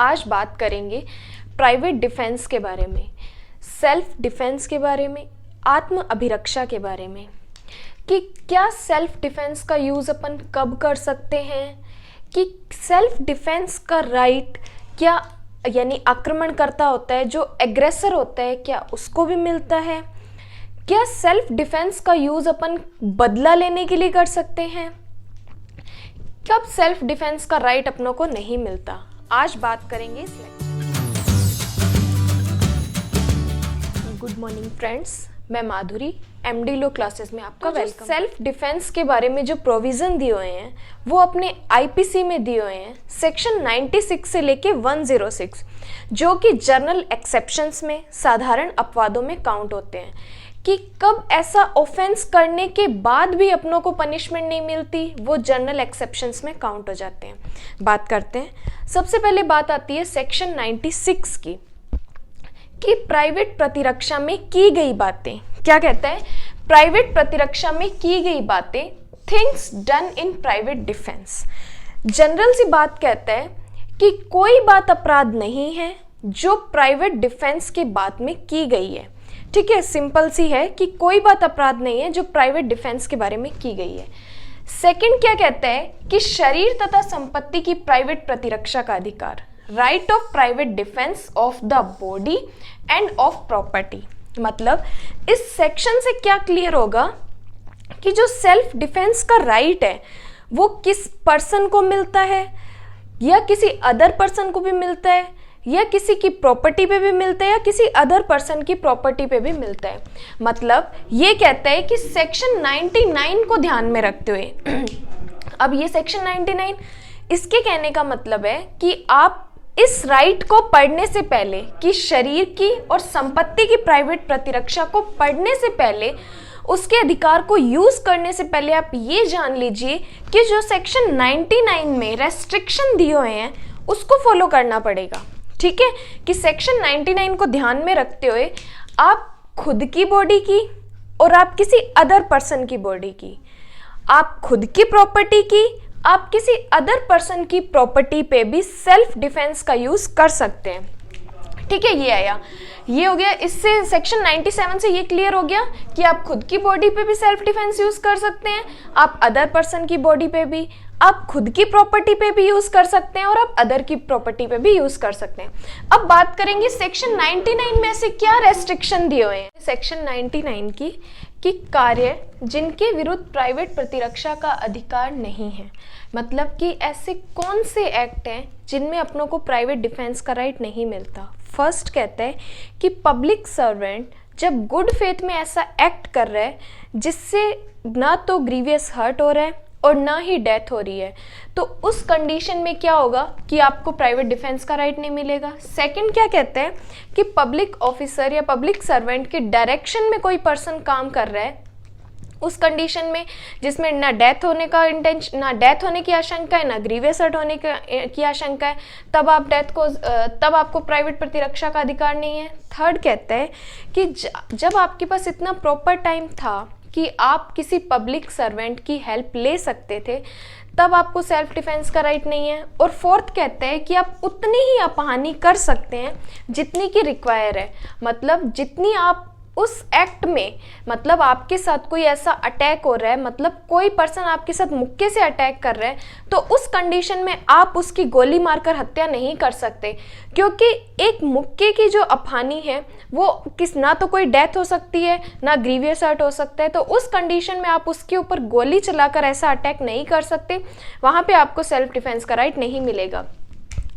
आज बात करेंगे प्राइवेट डिफेंस के बारे में, सेल्फ डिफेंस के बारे में, आत्म अभिरक्षा के बारे में कि क्या सेल्फ डिफेंस का यूज़ अपन कब कर सकते हैं, कि सेल्फ डिफेंस का राइट क्या यानी आक्रमणकर्ता होता है जो एग्रेसर होता है क्या उसको भी मिलता है, क्या सेल्फ डिफेंस का यूज़ अपन बदला लेने के लिए कर सकते हैं, कब सेल्फ डिफेंस का राइट अपनों को नहीं मिलता। आज बात करेंगे इस गुड मॉर्निंग फ्रेंड्स, मैं माधुरी एमडी लो क्लासेस में आपका वेलकम। सेल्फ डिफेंस के बारे में जो प्रोविज़न दिए हुए हैं वो अपने आईपीसी में दिए हुए हैं सेक्शन 96 से लेके 106, जो कि जर्नल एक्सेप्शंस में साधारण अपवादों में काउंट होते हैं कि कब ऐसा ऑफेंस करने के बाद भी अपनों को पनिशमेंट नहीं मिलती, वो जर्नल एक्सेप्शंस में काउंट हो जाते हैं। बात करते हैं। सबसे पहले बात आती है सेक्शन 96 की कि प्राइवेट प्रतिरक्षा में की गई बातें, क्या कहता है, प्राइवेट प्रतिरक्षा में की गई बातें, things done in private defence. General सी बात कहता है कि कोई बात अपराध नहीं है जो प्राइवेट डिफेंस के बाद में की गई है। ठीक है, सिंपल सी है कि कोई बात अपराध नहीं है जो प्राइवेट डिफेंस के बारे में की गई है। सेकंड क्या कहता है कि शरीर तथा संपत्ति की प्राइवेट प्रतिरक्षा का अधिकार, right of private defence of the body end of property. मतलब इस सेक्शन से क्या क्लियर होगा कि जो सेल्फ डिफेंस का राइट है वो किस पर्सन को मिलता है, या किसी अदर पर्सन को भी मिलता है, या किसी की प्रॉपर्टी पे भी मिलता है, या किसी अदर पर्सन की प्रॉपर्टी पे भी मिलता है। मतलब ये कहता है कि सेक्शन 99 को ध्यान में रखते हुए अब ये सेक्शन 99 इसके कहने का मतलब है कि आप इस राइट को पढ़ने से पहले, कि शरीर की और संपत्ति की प्राइवेट प्रतिरक्षा को पढ़ने से पहले, उसके अधिकार को यूज करने से पहले आप ये जान लीजिए कि जो सेक्शन 99 में रेस्ट्रिक्शन दिए हुए हैं उसको फॉलो करना पड़ेगा। ठीक है, कि सेक्शन 99 को ध्यान में रखते हुए आप खुद की बॉडी की और आप किसी अदर पर्सन की बॉडी की, आप खुद की प्रॉपर्टी की, आप किसी अदर पर्सन की प्रॉपर्टी पे भी सेल्फ डिफेंस का यूज कर सकते हैं। ठीक है, ये आया, ये हो गया। इससे सेक्शन 97 से ये क्लियर हो गया कि आप खुद की बॉडी पे भी सेल्फ डिफेंस यूज कर सकते हैं, आप अदर पर्सन की बॉडी पे भी, आप खुद की प्रॉपर्टी पे भी यूज कर सकते हैं, और आप अदर की प्रॉपर्टी पे भी यूज कर सकते हैं। अब बात करेंगे सेक्शन 99 में से क्या रेस्ट्रिक्शन दिए हुए हैं। सेक्शन 99 की कि कार्य जिनके विरुद्ध प्राइवेट प्रतिरक्षा का अधिकार नहीं है, मतलब कि ऐसे कौन से एक्ट हैं जिनमें अपनों को प्राइवेट डिफेंस का राइट नहीं मिलता। फर्स्ट कहता है कि पब्लिक सर्वेंट जब गुड फेथ में ऐसा एक्ट कर रहा है जिससे ना तो ग्रीवियस हर्ट हो रहा है और ना ही डेथ हो रही है, तो उस कंडीशन में क्या होगा कि आपको प्राइवेट डिफेंस का राइट नहीं मिलेगा। सेकंड क्या कहते हैं कि पब्लिक ऑफिसर या पब्लिक सर्वेंट के डायरेक्शन में कोई पर्सन काम कर रहा है, उस कंडीशन में जिसमें ना डेथ होने का इंटेंशन, ना डेथ होने की आशंका है, ना ग्रीवियस हर्ट होने की आशंका है, तब आपको प्राइवेट प्रतिरक्षा का अधिकार नहीं है। थर्ड कहता है कि जब आपके पास इतना प्रॉपर टाइम था कि आप किसी पब्लिक सर्वेंट की हेल्प ले सकते थे, तब आपको सेल्फ डिफेंस का राइट नहीं है। और फोर्थ कहते हैं कि आप उतनी ही अपहानि कर सकते हैं जितनी की रिक्वायर है, मतलब जितनी आप उस एक्ट में, मतलब आपके साथ कोई ऐसा अटैक हो रहा है, मतलब कोई पर्सन आपके साथ मुक्के से अटैक कर रहा है, तो उस कंडीशन में आप उसकी गोली मारकर हत्या नहीं कर सकते, क्योंकि एक मुक्के की जो अपहानि है वो ना तो कोई डेथ हो सकती है, ना ग्रीवियस हर्ट हो सकता है, तो उस कंडीशन में आप उसके ऊपर गोली चलाकर ऐसा अटैक नहीं कर सकते, वहाँ पे आपको सेल्फ डिफेंस का राइट नहीं मिलेगा।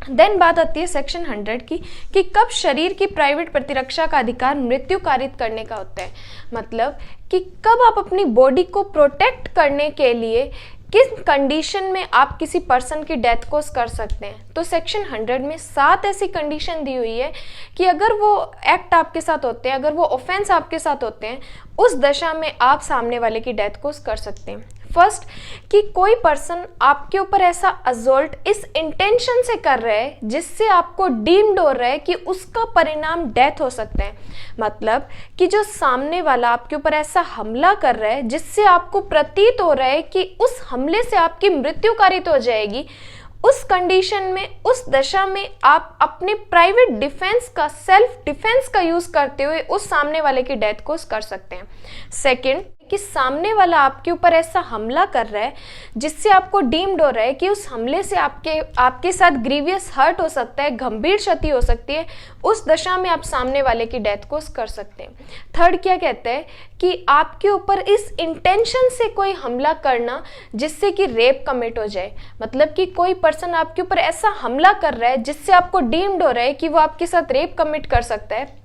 देन बात आती है सेक्शन 100 की कि कब शरीर की प्राइवेट प्रतिरक्षा का अधिकार मृत्यु कारित करने का होता है। मतलब कि कब आप अपनी बॉडी को प्रोटेक्ट करने के लिए किस कंडीशन में आप किसी पर्सन की डेथ कोज कर सकते हैं। तो सेक्शन 100 में 7 ऐसी कंडीशन दी हुई है कि अगर वो एक्ट आपके साथ होते हैं, अगर वो ऑफेंस आपके साथ होते हैं, उस दशा में आप सामने वाले की डेथ कोज कर सकते हैं। फर्स्ट कि कोई पर्सन आपके ऊपर ऐसा असॉल्ट इस इंटेंशन से कर रहा है जिससे आपको डीम्ड हो रहा है कि उसका परिणाम डेथ हो सकता है। मतलब कि जो सामने वाला आपके ऊपर ऐसा हमला कर रहा है जिससे आपको प्रतीत हो रहा है कि उस हमले से आपकी मृत्यु कारित हो जाएगी, उस कंडीशन में, उस दशा में आप अपने प्राइवेट डिफेंस का, सेल्फ डिफेंस का यूज करते हुए उस सामने वाले की डेथ को कर सकते हैं। सेकंड, कि सामने वाला आपके ऊपर ऐसा हमला कर रहा है जिससे आपको डीम्ड हो रहा है कि उस हमले से आपके साथ ग्रीवियस हर्ट हो सकता है, गंभीर क्षति हो सकती है, उस दशा में आप सामने वाले की डेथ को कर सकते हैं। थर्ड क्या कहते हैं कि आपके ऊपर इस इंटेंशन से कोई हमला करना जिससे कि रेप कमिट हो जाए, मतलब कि कोई पर्सन आपके ऊपर ऐसा हमला कर रहा है जिससे आपको डीम्ड हो रहा है कि वो आपके साथ रेप कमिट कर सकता है,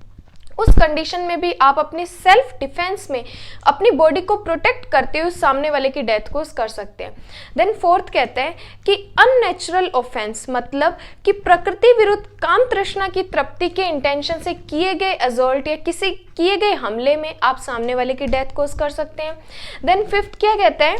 उस कंडीशन में भी आप अपने सेल्फ डिफेंस में अपनी बॉडी को प्रोटेक्ट करते हुए सामने वाले की डेथ को कर सकते हैं। देन फोर्थ कहते हैं कि अननेचुरल ऑफेंस, मतलब कि प्रकृति विरुद्ध काम तृष्णा की तृप्ति के इंटेंशन से किए गए असॉल्ट या किसी किए गए हमले में आप सामने वाले की डेथ को कर सकते हैं। देन फिफ्थ क्या कहते हैं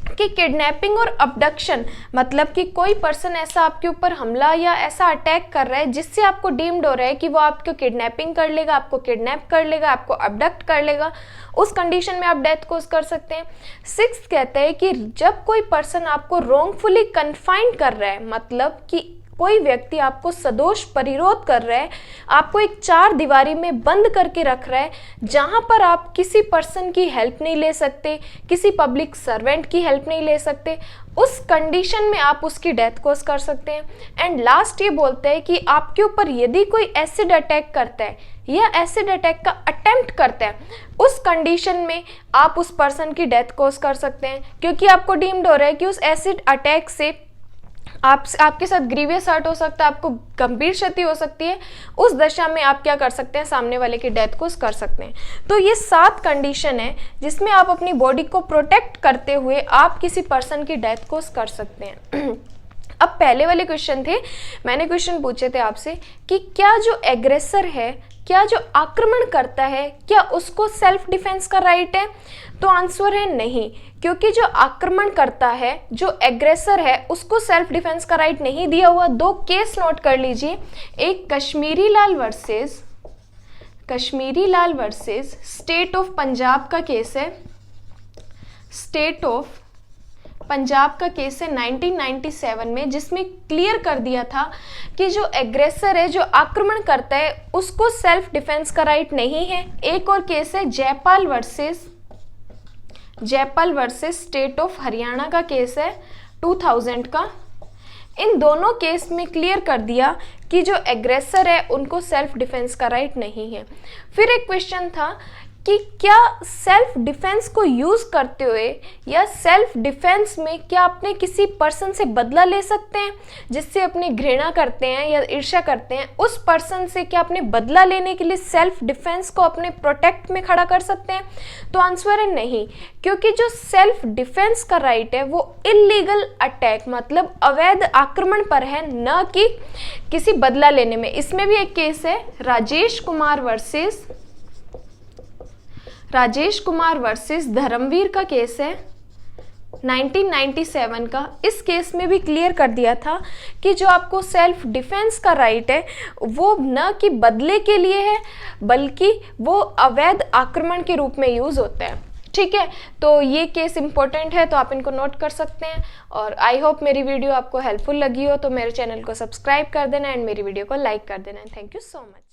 कि किडनैपिंग और अबडक्शन, मतलब कि कोई पर्सन ऐसा आपके ऊपर हमला या ऐसा अटैक कर रहा है जिससे आपको डीम्ड हो रहा है कि वो आपको किडनैपिंग कर लेगा, आपको किडनैप कर लेगा, आपको अबडक्ट कर लेगा, उस कंडीशन में आप डेथ को कर सकते हैं। सिक्स्थ कहते हैं कि जब कोई पर्सन आपको रॉन्गफुली कन्फाइंड कर रहा है, मतलब कि कोई व्यक्ति आपको सदोष परिरोध कर रहा है, आपको एक चार दीवारी में बंद करके रख रहा है जहां पर आप किसी पर्सन की हेल्प नहीं ले सकते, किसी पब्लिक सर्वेंट की हेल्प नहीं ले सकते, उस कंडीशन में आप उसकी डेथ को कर सकते हैं। एंड लास्ट ये बोलते हैं कि आपके ऊपर यदि कोई एसिड अटैक करता है या एसिड अटैक का अटेम्प्ट करता है, उस कंडीशन में आप उस पर्सन की डेथ को कर सकते हैं, क्योंकि आपको डीम्ड हो रहा है कि उस एसिड अटैक से आपके साथ ग्रीवियस हर्ट हो सकता है, आपको गंभीर क्षति हो सकती है, उस दशा में आप क्या कर सकते हैं, सामने वाले की डेथ को कर सकते हैं। तो ये 7 कंडीशन है जिसमें आप अपनी बॉडी को प्रोटेक्ट करते हुए आप किसी पर्सन की डेथ को कर सकते हैं। अब पहले वाले क्वेश्चन थे, मैंने क्वेश्चन पूछे थे आपसे कि क्या जो एग्रेसर है, क्या जो आक्रमण करता है, क्या उसको सेल्फ डिफेंस का राइट है? तो आंसर है नहीं, क्योंकि जो आक्रमण करता है, जो एग्रेसर है, उसको सेल्फ डिफेंस का राइट नहीं दिया हुआ। 2 केस नोट कर लीजिए, एक कश्मीरी लाल वर्सेस स्टेट ऑफ पंजाब का केस है, स्टेट ऑफ पंजाब का केस है 1997 में, जिसमें क्लियर कर दिया था कि जो एग्रेसर है, जो आक्रमण करता है, उसको सेल्फ डिफेंस का राइट नहीं है। एक और केस है Jaipal versus state of Haryana का केस है 2000 का। इन दोनों केस में क्लियर कर दिया कि जो एग्रेसर है उनको सेल्फ डिफेंस का राइट नहीं है। फिर एक क्वेश्चन था कि क्या सेल्फ डिफेंस को यूज करते हुए या सेल्फ डिफेंस में क्या अपने किसी पर्सन से बदला ले सकते हैं, जिससे अपनी घृणा करते हैं या ईर्ष्या करते हैं, उस पर्सन से क्या अपने बदला लेने के लिए सेल्फ डिफेंस को अपने प्रोटेक्ट में खड़ा कर सकते हैं? तो आंसर है नहीं, क्योंकि जो सेल्फ डिफेंस का राइट है वो इलीगल अटैक, मतलब अवैध आक्रमण पर है, न कि किसी बदला लेने में। इसमें भी एक केस है राजेश कुमार वर्सेस धर्मवीर का केस है 1997 का। इस केस में भी क्लियर कर दिया था कि जो आपको सेल्फ डिफेंस का राइट है वो न कि बदले के लिए है, बल्कि वो अवैध आक्रमण के रूप में यूज होता है। ठीक है, तो ये केस इंपॉर्टेंट है, तो आप इनको नोट कर सकते हैं। और आई होप मेरी वीडियो आपको हेल्पफुल लगी हो, तो मेरे चैनल को सब्सक्राइब कर देना एंड मेरी वीडियो को लाइक कर देना। Thank you so much.